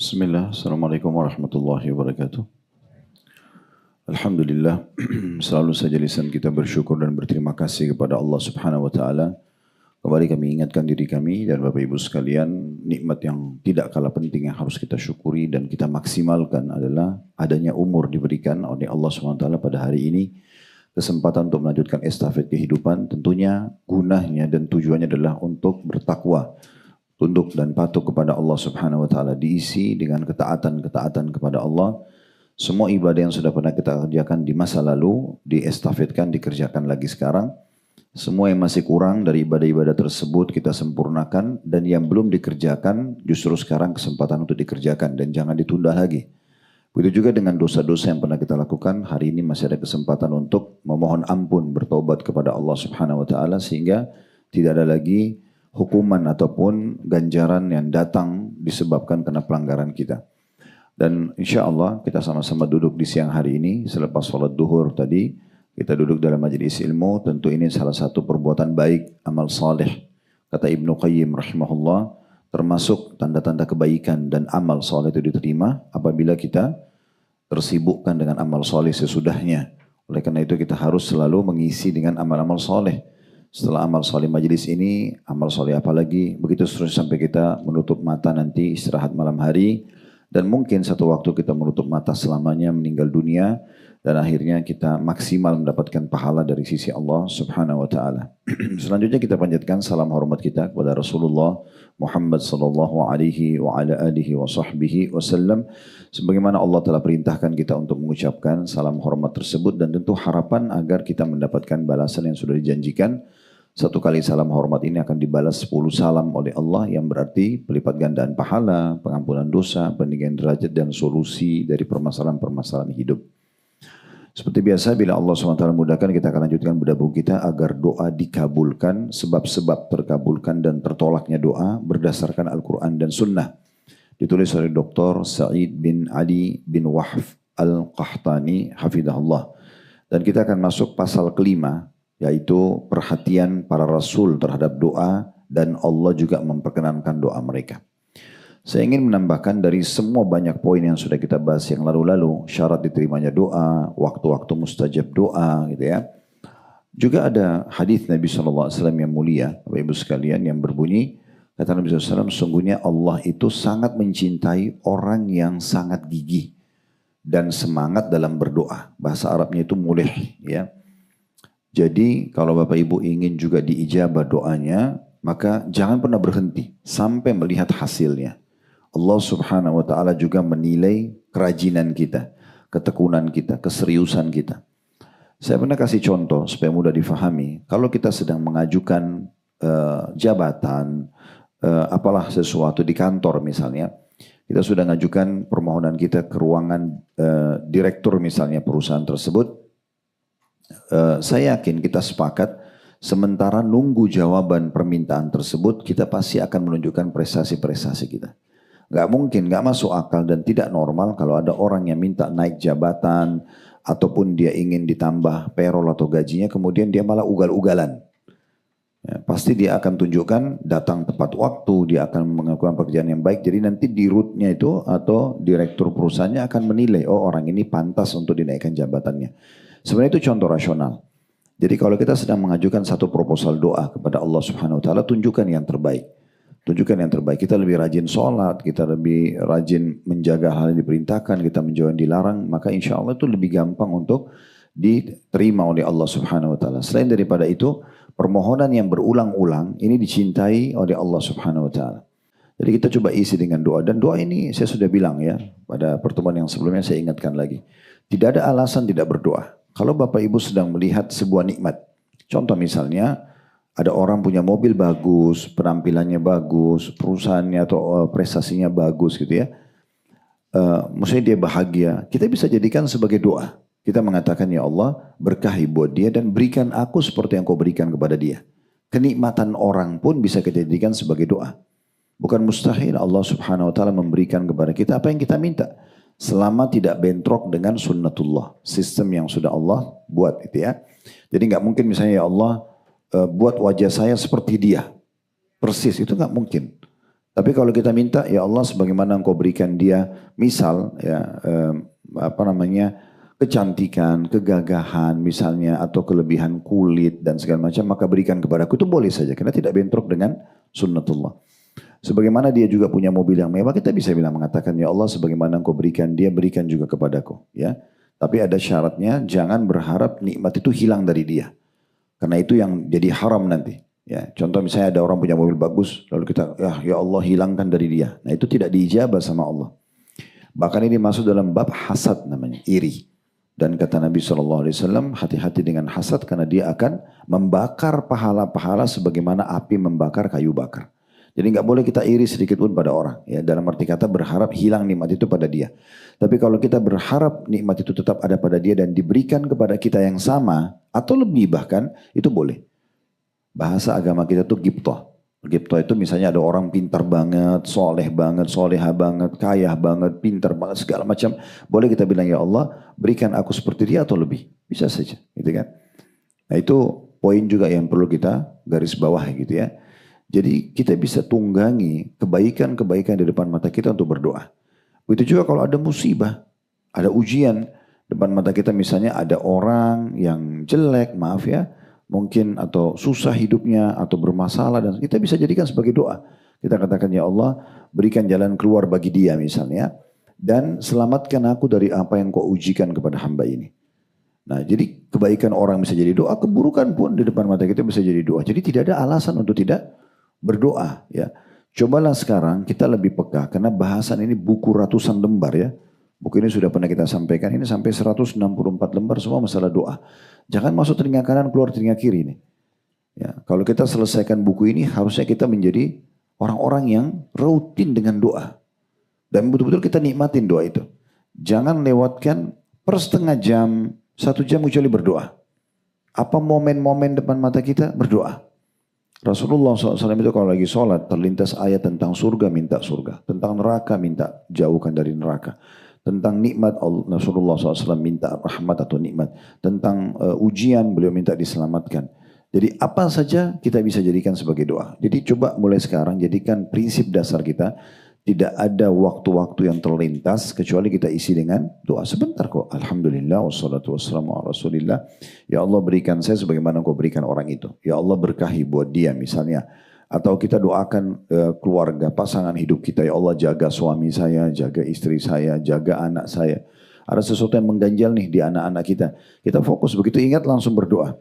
Bismillah, Assalamualaikum warahmatullahi wabarakatuh. Alhamdulillah, selalu saja lisan kita bersyukur dan berterima kasih kepada Allah Subhanahu wa taala. Kembali kami ingatkan diri kami dan Bapak Ibu sekalian, nikmat yang tidak kalah penting yang harus kita syukuri dan kita maksimalkan adalah adanya umur diberikan oleh Allah Subhanahu wa taala pada hari ini. Kesempatan untuk melanjutkan estafet kehidupan, tentunya gunanya dan tujuannya adalah untuk bertakwa, tunduk dan patuh kepada Allah Subhanahu wa taala, diisi dengan ketaatan-ketaatan kepada Allah. Semua ibadah yang sudah pernah kita kerjakan di masa lalu diestafetkan, dikerjakan lagi sekarang. Semua yang masih kurang dari ibadah-ibadah tersebut kita sempurnakan, dan yang belum dikerjakan justru sekarang kesempatan untuk dikerjakan dan jangan ditunda lagi. Begitu juga dengan dosa-dosa yang pernah kita lakukan, hari ini masih ada kesempatan untuk memohon ampun, bertobat kepada Allah Subhanahu wa taala sehingga tidak ada lagi hukuman ataupun ganjaran yang datang disebabkan karena pelanggaran kita. Dan insya Allah kita sama-sama duduk di siang hari ini selepas sholat duhur tadi, kita duduk dalam majelis ilmu. Tentu ini salah satu perbuatan baik, amal saleh. Kata Ibnu Qayyim rahimahullah, termasuk tanda-tanda kebaikan dan amal saleh itu diterima apabila kita tersibukkan dengan amal saleh sesudahnya. Oleh karena itu kita harus selalu mengisi dengan amal-amal saleh. Setelah amal saleh majelis ini, amal saleh apa lagi? Begitu seterusnya sampai kita menutup mata nanti istirahat malam hari. Dan mungkin satu waktu kita menutup mata selamanya meninggal dunia. Dan akhirnya kita maksimal mendapatkan pahala dari sisi Allah Subhanahu wa taala. Selanjutnya kita panjatkan salam hormat kita kepada Rasulullah Muhammad sallallahu alaihi wa ala alihi wa sahbihi wasallam, sebagaimana Allah telah perintahkan kita untuk mengucapkan salam hormat tersebut, dan tentu harapan agar kita mendapatkan balasan yang sudah dijanjikan. Satu kali salam hormat ini akan dibalas 10 salam oleh Allah, yang berarti pelipat gandaan pahala, pengampunan dosa, peninggian derajat, dan solusi dari permasalahan-permasalahan hidup. Seperti biasa, bila Allah SWT mudahkan, kita akan lanjutkan buku kita agar doa dikabulkan, sebab-sebab terkabulkan dan tertolaknya doa berdasarkan Al-Quran dan Sunnah. Ditulis oleh Dr. Sa'id bin Ali bin Wahf Al-Qahtani, hafidhahullah. Dan kita akan masuk pasal kelima, yaitu perhatian para Rasul terhadap doa, dan Allah juga memperkenankan doa mereka. Saya ingin menambahkan dari semua banyak poin yang sudah kita bahas yang lalu-lalu, syarat diterimanya doa, waktu-waktu mustajab doa, gitu ya. Juga ada hadis Nabi SAW yang mulia, Bapak Ibu sekalian, yang berbunyi, kata Nabi SAW, sungguhnya Allah itu sangat mencintai orang yang sangat gigih dan semangat dalam berdoa. Bahasa Arabnya itu mulih, ya. Jadi kalau Bapak Ibu ingin juga diijabah doanya, maka jangan pernah berhenti sampai melihat hasilnya. Allah Subhanahu wa taala juga menilai kerajinan kita, ketekunan kita, keseriusan kita. Saya pernah kasih contoh supaya mudah difahami. Kalau kita sedang mengajukan jabatan, apalah sesuatu di kantor misalnya, kita sudah mengajukan permohonan kita ke ruangan direktur misalnya perusahaan tersebut. Saya yakin kita sepakat, sementara nunggu jawaban permintaan tersebut, kita pasti akan menunjukkan prestasi-prestasi kita. Gak mungkin, gak masuk akal dan tidak normal kalau ada orang yang minta naik jabatan ataupun dia ingin ditambah payroll atau gajinya, kemudian dia malah ugal-ugalan. Ya, pasti dia akan tunjukkan datang tepat waktu, dia akan melakukan pekerjaan yang baik. Jadi nanti di root-nya itu atau direktur perusahaannya akan menilai, oh orang ini pantas untuk dinaikkan jabatannya. Sebenarnya itu contoh rasional. Jadi kalau kita sedang mengajukan satu proposal doa kepada Allah Subhanahu wa taala, tunjukkan yang terbaik. Tunjukkan yang terbaik. Kita lebih rajin sholat, kita lebih rajin menjaga hal yang diperintahkan, kita menjauh yang dilarang, maka insya Allah itu lebih gampang untuk diterima oleh Allah Subhanahu wa taala. Selain daripada itu, permohonan yang berulang-ulang ini dicintai oleh Allah Subhanahu wa taala. Jadi kita coba isi dengan doa, dan doa ini saya sudah bilang ya, pada pertemuan yang sebelumnya saya ingatkan lagi. Tidak ada alasan tidak berdoa. Kalau Bapak Ibu sedang melihat sebuah nikmat, contoh misalnya, ada orang punya mobil bagus, penampilannya bagus, perusahaannya atau prestasinya bagus gitu ya. Maksudnya dia bahagia. Kita bisa jadikan sebagai doa. Kita mengatakan, ya Allah, berkahi buat dia dan berikan aku seperti yang kau berikan kepada dia. Kenikmatan orang pun bisa kita jadikan sebagai doa. Bukan mustahil Allah Subhanahu wa taala memberikan kepada kita apa yang kita minta, selama tidak bentrok dengan sunnatullah, sistem yang sudah Allah buat itu ya. Jadi nggak mungkin misalnya, ya Allah, buat wajah saya seperti dia. Persis, itu nggak mungkin. Tapi kalau kita minta, ya Allah sebagaimana engkau berikan dia, misal ya kecantikan, kegagahan misalnya, atau kelebihan kulit dan segala macam, maka berikan kepadaku, itu boleh saja, karena tidak bentrok dengan sunnatullah. Sebagaimana dia juga punya mobil yang mewah, kita bisa bilang mengatakan, ya Allah sebagaimana engkau berikan dia, berikan juga kepadaku. Ya, tapi ada syaratnya, jangan berharap nikmat itu hilang dari dia. Karena itu yang jadi haram nanti. Ya, contoh misalnya ada orang punya mobil bagus, lalu kita, ya Allah hilangkan dari dia. Nah itu tidak diijabah sama Allah. Bahkan ini masuk dalam bab hasad namanya, iri. Dan kata Nabi SAW, hati-hati dengan hasad karena dia akan membakar pahala-pahala sebagaimana api membakar kayu bakar. Jadi nggak boleh kita iri sedikit pun pada orang. Ya, dalam arti kata berharap hilang nikmat itu pada dia. Tapi kalau kita berharap nikmat itu tetap ada pada dia dan diberikan kepada kita yang sama atau lebih bahkan, itu boleh. Bahasa agama kita tuh gibtoh. Gibtoh itu misalnya ada orang pintar banget, soleh banget, soleha banget, kaya banget, pintar banget, segala macam. Boleh kita bilang, ya Allah berikan aku seperti dia atau lebih. Bisa saja, gitu kan. Nah itu poin juga yang perlu kita garis bawah gitu ya. Jadi kita bisa tunggangi kebaikan-kebaikan di depan mata kita untuk berdoa. Begitu juga kalau ada musibah, ada ujian depan mata kita, misalnya ada orang yang jelek, maaf ya, mungkin atau susah hidupnya atau bermasalah, dan kita bisa jadikan sebagai doa. Kita katakan, ya Allah berikan jalan keluar bagi dia misalnya, dan selamatkan aku dari apa yang kau ujikan kepada hamba ini. Nah jadi kebaikan orang bisa jadi doa, keburukan pun di depan mata kita bisa jadi doa. Jadi tidak ada alasan untuk tidak berdoa ya. Cobalah sekarang kita lebih peka karena bahasan ini buku ratusan lembar ya. Buku ini sudah pernah kita sampaikan, ini sampai 164 lembar semua masalah doa. Jangan masuk telinga kanan keluar telinga kiri nih. Ya, kalau kita selesaikan buku ini harusnya kita menjadi orang-orang yang rutin dengan doa. Dan betul-betul kita nikmatin doa itu. Jangan lewatkan per setengah jam, 1 jam kecuali berdoa. Apa momen-momen depan mata kita? Berdoa. Rasulullah SAW itu kalau lagi sholat terlintas ayat tentang surga, minta surga. Tentang neraka, minta jauhkan dari neraka. Tentang nikmat, Rasulullah SAW minta rahmat atau nikmat. Tentang ujian, beliau minta diselamatkan. Jadi apa saja kita bisa jadikan sebagai doa. Jadi coba mulai sekarang jadikan prinsip dasar kita. Tidak ada waktu-waktu yang terlintas kecuali kita isi dengan doa. Sebentar kok. Alhamdulillah wassalatu wassalamu ala rasulillah. Ya Allah berikan saya sebagaimana Engkau berikan orang itu. Ya Allah berkahi buat dia misalnya. Atau kita doakan keluarga, pasangan hidup kita. Ya Allah jaga suami saya, jaga istri saya, jaga anak saya. Ada sesuatu yang mengganjal nih di anak-anak kita. Kita fokus begitu ingat langsung berdoa.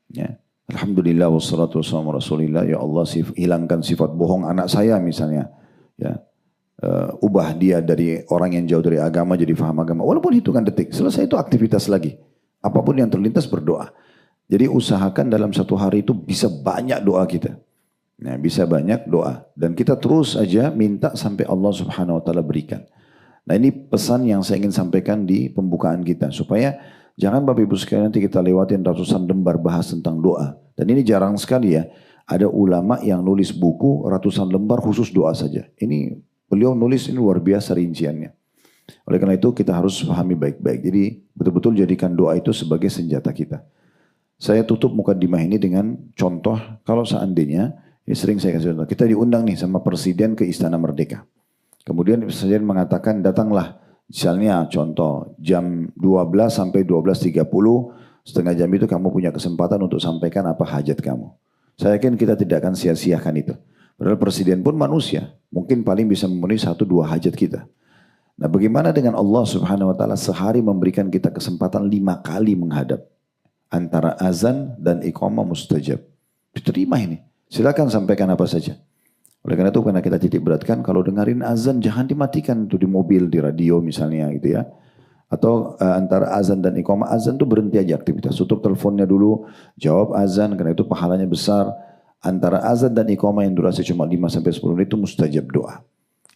Ya. Alhamdulillah wassalatu wassalamu ala rasulillah. Ya Allah hilangkan sifat bohong anak saya misalnya. Ya. Ubah dia dari orang yang jauh dari agama jadi faham agama. Walaupun hitungan detik. Selesai itu aktivitas lagi. Apapun yang terlintas berdoa. Jadi usahakan dalam satu hari itu bisa banyak doa kita. Nah, bisa banyak doa. Dan kita terus aja minta sampai Allah Subhanahu Wa Taala berikan. Nah ini pesan yang saya ingin sampaikan di pembukaan kita. Supaya jangan Bapak Ibu sekalian nanti kita lewatin ratusan lembar bahas tentang doa. Dan ini jarang sekali ya. Ada ulama yang nulis buku ratusan lembar khusus doa saja. Ini beliau nulis ini luar biasa rinciannya. Oleh karena itu kita harus pahami baik-baik. Jadi betul-betul jadikan doa itu sebagai senjata kita. Saya tutup mukadimah ini dengan contoh. Kalau seandainya, ini sering saya kasih contoh. Kita diundang nih sama Presiden ke Istana Merdeka. Kemudian Presiden mengatakan datanglah. Misalnya contoh jam 12 sampai 12.30. Setengah jam itu kamu punya kesempatan untuk sampaikan apa hajat kamu. Saya yakin kita tidak akan sia-siakan itu. Padahal presiden pun manusia. Mungkin paling bisa memenuhi 1-2 hajat kita. Nah bagaimana dengan Allah Subhanahu Wa Taala sehari memberikan kita kesempatan 5 kali menghadap. Antara azan dan iqamah mustajab. Diterima ini. Silakan sampaikan apa saja. Oleh karena itu karena kita titik beratkan. Kalau dengerin azan jangan dimatikan itu di mobil, di radio misalnya gitu ya. Atau antara azan dan iqamah. Azan itu berhenti aja aktivitas. Tutup teleponnya dulu. Jawab azan karena itu pahalanya besar. Antara azan dan iqamah yang durasi cuma 5-10 menit itu mustajab doa.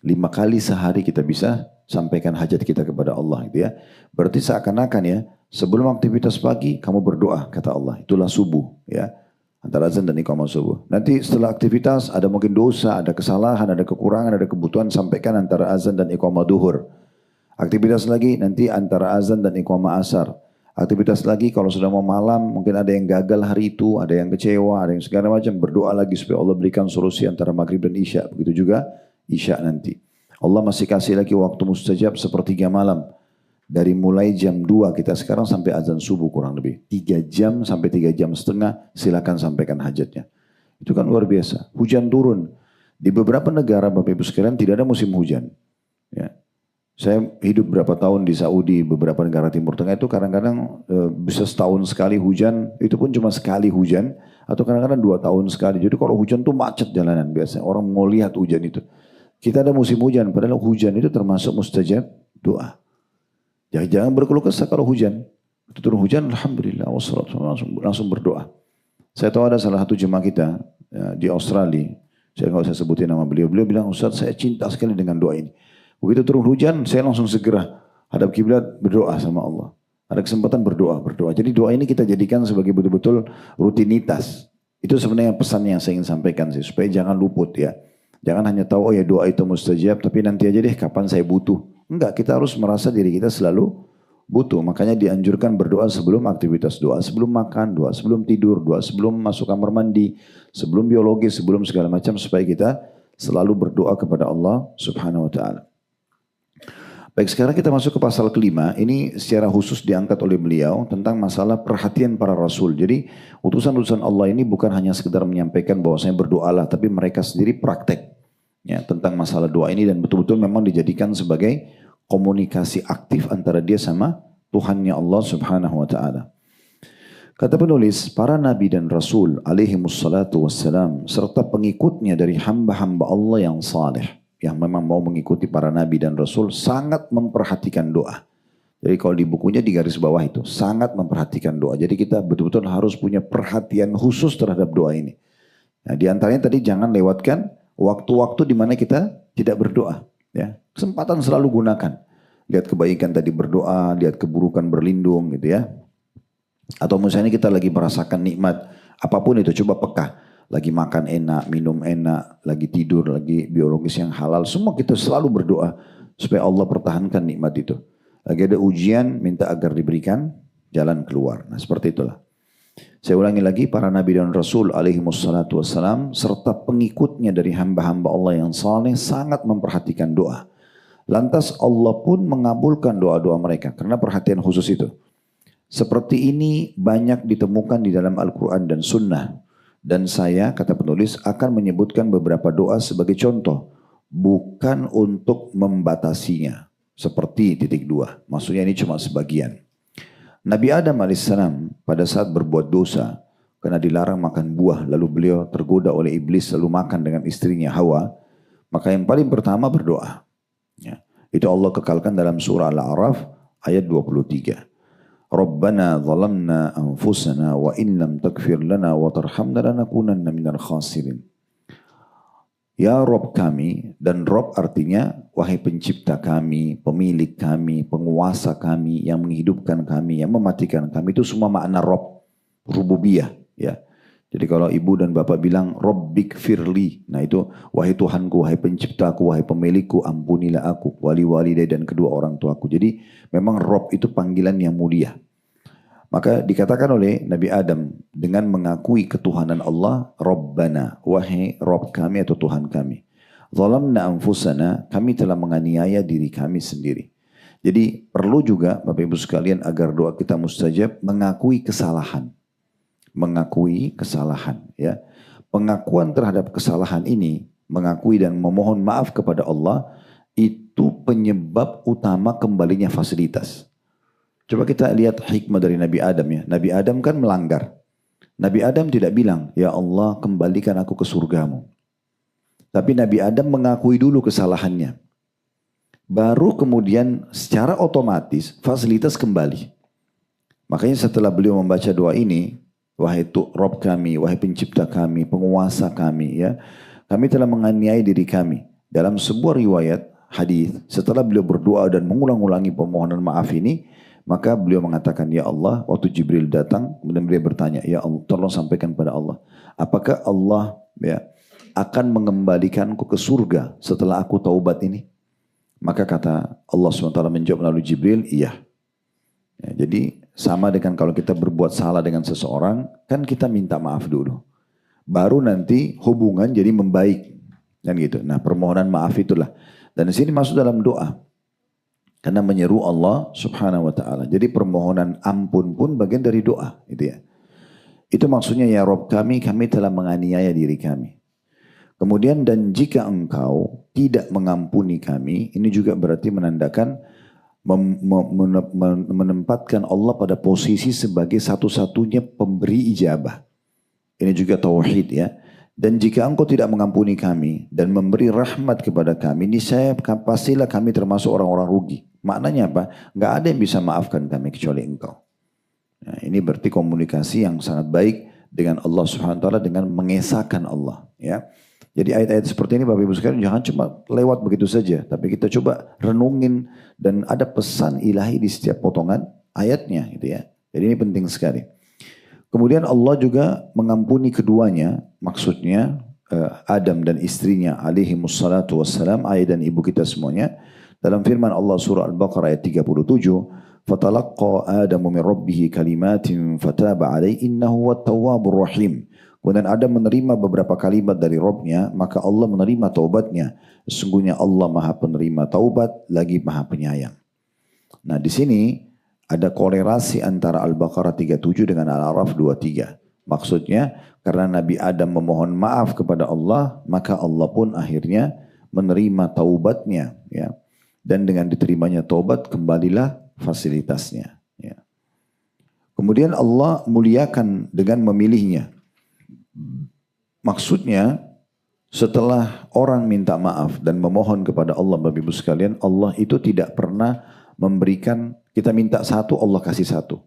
5 kali sehari kita bisa sampaikan hajat kita kepada Allah gitu ya. Berarti seakan-akan ya, sebelum aktivitas pagi kamu berdoa kata Allah. Itulah subuh ya. Antara azan dan iqamah subuh. Nanti setelah aktivitas ada mungkin dosa, ada kesalahan, ada kekurangan, ada kebutuhan, sampaikan antara azan dan iqamah duhur. Aktivitas lagi nanti antara azan dan iqamah asar. Aktivitas lagi kalau sudah mau malam mungkin ada yang gagal hari itu, ada yang kecewa, ada yang segala macam, berdoa lagi supaya Allah berikan solusi antara maghrib dan isya. Begitu juga Isya nanti. Allah masih kasih lagi waktu mustajab sepertiga malam. Dari mulai jam 2 kita sekarang sampai azan subuh kurang lebih. 3 jam sampai 3 jam setengah silakan sampaikan hajatnya. Itu kan luar biasa. Hujan turun. Di beberapa negara Bapak Ibu sekalian tidak ada musim hujan. Ya. Saya hidup berapa tahun di Saudi, beberapa negara Timur Tengah itu kadang-kadang bisa setahun sekali hujan. Itu pun cuma sekali hujan. Atau kadang-kadang 2 tahun sekali. Jadi kalau hujan tuh macet jalanan biasanya. Orang mau lihat hujan itu. Kita ada musim hujan. Padahal hujan itu termasuk mustajab doa. Jangan berkeluh kesah kalau hujan. Itu turun hujan, alhamdulillah, langsung berdoa. Saya tahu ada salah satu jemaah kita ya, di Australia. Saya nggak usah sebutin nama beliau. Beliau bilang, Ustaz saya cinta sekali dengan doa ini. Begitu turun hujan, saya langsung segera hadap kiblat berdoa sama Allah. Ada kesempatan berdoa. Jadi doa ini kita jadikan sebagai betul-betul rutinitas. Itu sebenarnya pesan yang saya ingin sampaikan sih. Supaya jangan luput ya. Jangan hanya tahu, oh ya doa itu mustajab, tapi nanti aja deh kapan saya butuh. Enggak, kita harus merasa diri kita selalu butuh. Makanya dianjurkan berdoa sebelum aktivitas doa, sebelum makan, doa sebelum tidur, doa sebelum masuk kamar mandi, sebelum biologi, sebelum segala macam, supaya kita selalu berdoa kepada Allah Subhanahu wa Ta'ala. Baik, sekarang kita masuk ke pasal kelima. Ini secara khusus diangkat oleh beliau tentang masalah perhatian para rasul. Jadi utusan-utusan Allah ini bukan hanya sekedar menyampaikan bahwasanya berdoalah, tapi mereka sendiri praktek ya, tentang masalah doa ini dan betul-betul memang dijadikan sebagai komunikasi aktif antara dia sama Tuhannya Allah Subhanahu wa Ta'ala. Kata penulis, para nabi dan rasul alaihimussalatu wassalam serta pengikutnya dari hamba-hamba Allah yang saleh, yang memang mau mengikuti para nabi dan rasul, sangat memperhatikan doa. Jadi kalau di bukunya di garis bawah itu, sangat memperhatikan doa. Jadi kita betul-betul harus punya perhatian khusus terhadap doa ini. Nah, di antaranya tadi jangan lewatkan waktu-waktu di mana kita tidak berdoa. Ya, kesempatan selalu gunakan. Lihat kebaikan tadi berdoa, lihat keburukan berlindung gitu ya. Atau misalnya kita lagi merasakan nikmat, apapun itu coba peka. Lagi makan enak, minum enak, lagi tidur, lagi biologis yang halal. Semua kita selalu berdoa supaya Allah pertahankan nikmat itu. Lagi ada ujian, minta agar diberikan jalan keluar. Nah seperti itulah. Saya ulangi lagi, para nabi dan rasul alaihimussalatu wassalam serta pengikutnya dari hamba-hamba Allah yang saleh sangat memperhatikan doa. Lantas Allah pun mengabulkan doa-doa mereka karena perhatian khusus itu. Seperti ini banyak ditemukan di dalam Al-Quran dan Sunnah. Dan saya, kata penulis, akan menyebutkan beberapa doa sebagai contoh. Bukan untuk membatasinya. Seperti titik 2. Maksudnya ini cuma sebagian. Nabi Adam alaihissalam pada saat berbuat dosa karena dilarang makan buah, lalu beliau tergoda oleh iblis lalu makan dengan istrinya Hawa, maka yang paling pertama berdoa. Ya. Itu Allah kekalkan dalam surah Al-A'raf ayat 23. Rabbana zalamna anfusana wa in lam taghfir lana wa tarhamna lanakunanna minal khasirin. Ya Rob kami, dan Rob artinya wahai pencipta kami, pemilik kami, penguasa kami, yang menghidupkan kami, yang mematikan kami, itu semua makna Rob, rububiyah. Ya. Jadi kalau ibu dan bapak bilang Rabbik firli, nah itu wahai Tuhanku, wahai penciptaku, wahai pemilikku, ampunilah aku, wali-waliday dan kedua orang tuaku. Jadi memang Rob itu panggilan yang mulia. Maka dikatakan oleh Nabi Adam dengan mengakui ketuhanan Allah, Rabbana, wahai Rabb kami atau Tuhan kami. Zalamna anfusana, kami telah menganiaya diri kami sendiri. Jadi perlu juga Bapak Ibu sekalian agar doa kita mustajab mengakui kesalahan. Mengakui kesalahan. Ya. Pengakuan terhadap kesalahan ini, mengakui dan memohon maaf kepada Allah, itu penyebab utama kembalinya fasilitas. Coba kita lihat hikmah dari Nabi Adam ya. Nabi Adam kan melanggar. Nabi Adam tidak bilang, ya Allah kembalikan aku ke surgamu. Tapi Nabi Adam mengakui dulu kesalahannya. Baru kemudian secara otomatis fasilitas kembali. Makanya setelah beliau membaca doa ini, wahai Rob kami, wahai pencipta kami, penguasa kami ya. Kami telah menganiaya diri kami. Dalam sebuah riwayat hadis, setelah beliau berdoa dan mengulang-ulangi permohonan maaf ini, maka beliau mengatakan, ya Allah, waktu Jibril datang, kemudian beliau bertanya, ya Allah, tolong sampaikan pada Allah, apakah Allah ya akan mengembalikanku ke surga setelah aku taubat ini? Maka kata Allah SWT menjawab melalui Jibril, iya. Ya, jadi sama dengan kalau kita berbuat salah dengan seseorang, kan kita minta maaf dulu. Baru nanti hubungan jadi membaik. Dan gitu. Nah, permohonan maaf itulah. Dan di sini masuk dalam doa. Karena menyeru Allah Subhanahu wa taala. Jadi permohonan ampun pun bagian dari doa, gitu ya. Itu maksudnya ya Rob kami telah menganiaya diri kami. Kemudian dan jika engkau tidak mengampuni kami, ini juga berarti menandakan menempatkan Allah pada posisi sebagai satu-satunya pemberi ijabah. Ini juga tauhid ya. Dan jika engkau tidak mengampuni kami dan memberi rahmat kepada kami, niscaya pastilah kami termasuk orang-orang rugi. Maknanya apa? Nggak ada yang bisa maafkan kami kecuali engkau. Nah, ini berarti komunikasi yang sangat baik dengan Allah Subhanahu wa taala dengan mengesahkan Allah, ya. Jadi ayat-ayat seperti ini Bapak Ibu sekalian jangan cuma lewat begitu saja, tapi kita coba renungin dan ada pesan ilahi di setiap potongan ayatnya gitu ya. Jadi ini penting sekali. Kemudian Allah juga mengampuni keduanya, maksudnya Adam dan istrinya alaihi wassalatu wassalam, ayah dan ibu kita semuanya. Dalam firman Allah surah Al-Baqarah ayat 37, "Fatalaqqa Adamu min rabbih kalimatin fataba alaihi innahu wat-tawwabur rahim." Kemudian Adam menerima beberapa kalimat dari Rabbnya, maka Allah menerima taubatnya. Sesungguhnya Allah Maha Penerima taubat lagi Maha Penyayang. Nah, di sini ada kolerasi antara Al-Baqarah 37 dengan Al-A'raf 23. Maksudnya karena Nabi Adam memohon maaf kepada Allah, maka Allah pun akhirnya menerima taubatnya, ya. Dan dengan diterimanya taubat kembalilah fasilitasnya, ya. Kemudian Allah muliakan dengan memilihnya. Maksudnya setelah orang minta maaf dan memohon kepada Allah Bapak Ibu sekalian, Allah itu tidak pernah memberikan, kita minta satu Allah kasih satu.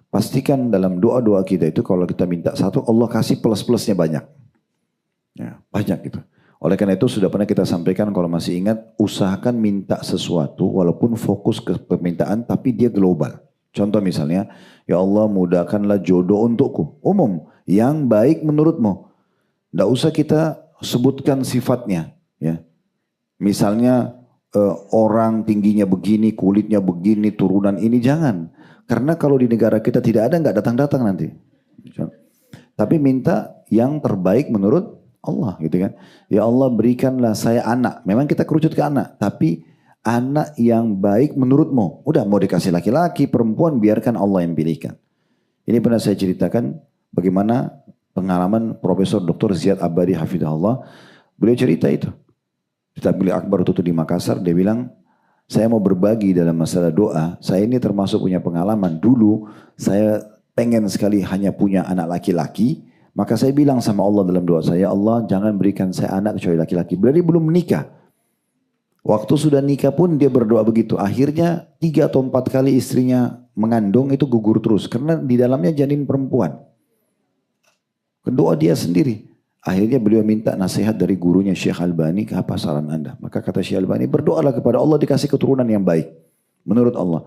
Pastikan dalam doa-doa kita itu kalau kita minta satu Allah kasih plus-plusnya banyak. Ya, banyak gitu. Oleh karena itu sudah pernah kita sampaikan kalau masih ingat, usahakan minta sesuatu walaupun fokus ke permintaan tapi dia global. Contoh misalnya, ya Allah mudahkanlah jodoh untukku. Umum, yang baik menurutmu. Tidak usah kita sebutkan sifatnya. Ya. Misalnya orang tingginya begini, kulitnya begini, turunan ini, jangan. Karena kalau di negara kita tidak ada, nggak datang-datang nanti. Tapi minta yang terbaik menurut Allah gitu kan. Ya Allah berikanlah saya anak. Memang kita kerucut ke anak, tapi anak yang baik menurutmu. Udah mau dikasih laki-laki, perempuan, biarkan Allah yang pilihkan. Ini pernah saya ceritakan bagaimana pengalaman Profesor Dr. Ziyad Abadi Hafidahullah. Beliau cerita itu. Kita beli akbar tutup di Makassar, dia bilang, saya mau berbagi dalam masalah doa. Saya ini termasuk punya pengalaman. Dulu saya pengen sekali hanya punya anak laki-laki. Maka saya bilang sama Allah dalam doa saya, Allah jangan berikan saya anak kecuali laki-laki. Berarti belum menikah. Waktu sudah nikah pun dia berdoa begitu. Akhirnya 3 atau 4 kali istrinya mengandung itu gugur terus. Karena di dalamnya janin perempuan. Kedua dia sendiri. Akhirnya beliau minta nasihat dari gurunya Syekh Albani, apa saran anda? Maka kata Syekh Albani, berdoalah kepada Allah dikasih keturunan yang baik. Menurut Allah.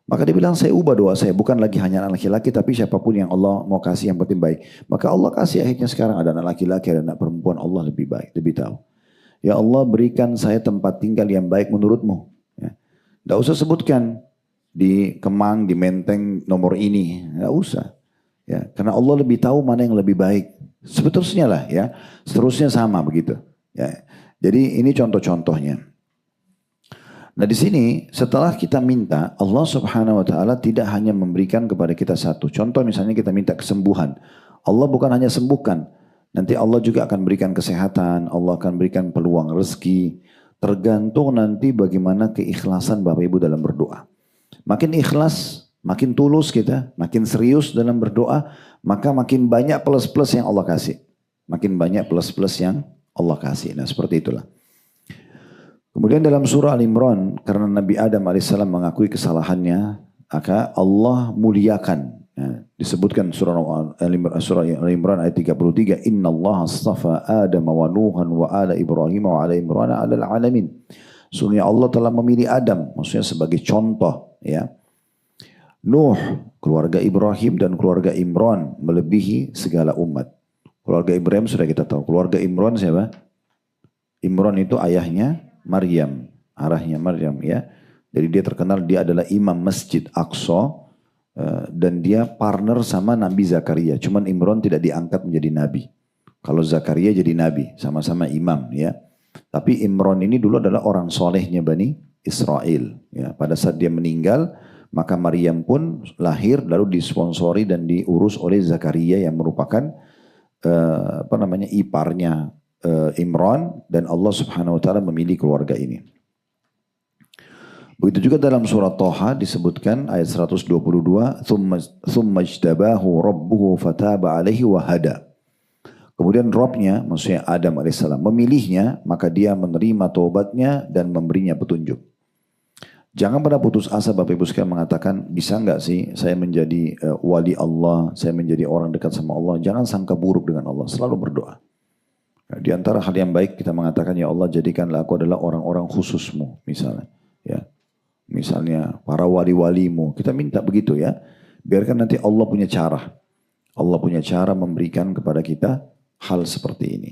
Maka dia bilang, saya ubah doa saya. Bukan lagi hanya anak laki-laki, tapi siapapun yang Allah mau kasih yang penting baik. Maka Allah kasih akhirnya sekarang ada anak laki-laki, ada anak perempuan. Allah lebih baik, lebih tahu. Ya Allah berikan saya tempat tinggal yang baik menurutmu. Ya. Tidak usah sebutkan di Kemang, di Menteng nomor ini. Tidak usah. Ya. Karena Allah lebih tahu mana yang lebih baik. Seterusnya lah ya. Seterusnya sama begitu. Ya. Jadi ini contoh-contohnya. Nah di sini setelah kita minta, Allah Subhanahu wa taala tidak hanya memberikan kepada kita satu. Contoh misalnya kita minta kesembuhan. Allah bukan hanya sembuhkan, nanti Allah juga akan berikan kesehatan, Allah akan berikan peluang rezeki. Tergantung nanti bagaimana keikhlasan Bapak Ibu dalam berdoa. Makin ikhlas, makin tulus kita, makin serius dalam berdoa, maka makin banyak plus-plus yang Allah kasih. Makin banyak plus-plus yang Allah kasih. Nah seperti itulah. Kemudian dalam surah Al-Imran, karena Nabi Adam AS mengakui kesalahannya, maka Allah muliakan. Ya, disebutkan surah Al-Imran ayat 33, Inna Allah astafa Adam wa Nuhan wa ala Ibrahim wa ala Imran ala alamin. Sungguh Allah telah memilih Adam, maksudnya sebagai contoh. Ya. Nuh, keluarga Ibrahim dan keluarga Imran melebihi segala umat. Keluarga Ibrahim sudah kita tahu. Keluarga Imran siapa? Imran itu ayahnya Maryam, arahnya Maryam ya. Jadi dia terkenal dia adalah imam Masjid Aqsa dan dia partner sama Nabi Zakaria. Cuman Imran tidak diangkat menjadi nabi. Kalau Zakaria jadi nabi, sama-sama imam ya. Tapi Imran ini dulu adalah orang solehnya Bani Israel. Ya, pada saat dia meninggal, maka Maryam pun lahir lalu disponsori dan diurus oleh Zakaria yang merupakan iparnya Imran, dan Allah Subhanahu wa taala memilih keluarga ini. Begitu juga dalam surat Thaha disebutkan ayat 122, "Tsumma ijtabahu rabbuhu fataba alaihi wa hada." Kemudian Robnya, maksudnya Adam alaihissalam, memilihnya, maka dia menerima taubatnya dan memberinya petunjuk. Jangan pada putus asa Bapak Ibu sekalian mengatakan, bisa enggak sih saya menjadi wali Allah, saya menjadi orang dekat sama Allah. Jangan sangka buruk dengan Allah, selalu berdoa. Nah, di antara hal yang baik kita mengatakan, ya Allah jadikanlah aku adalah orang-orang khususmu misalnya. Ya, misalnya para wali-walimu, kita minta begitu ya. Biarkan nanti Allah punya cara. Allah punya cara memberikan kepada kita hal seperti ini.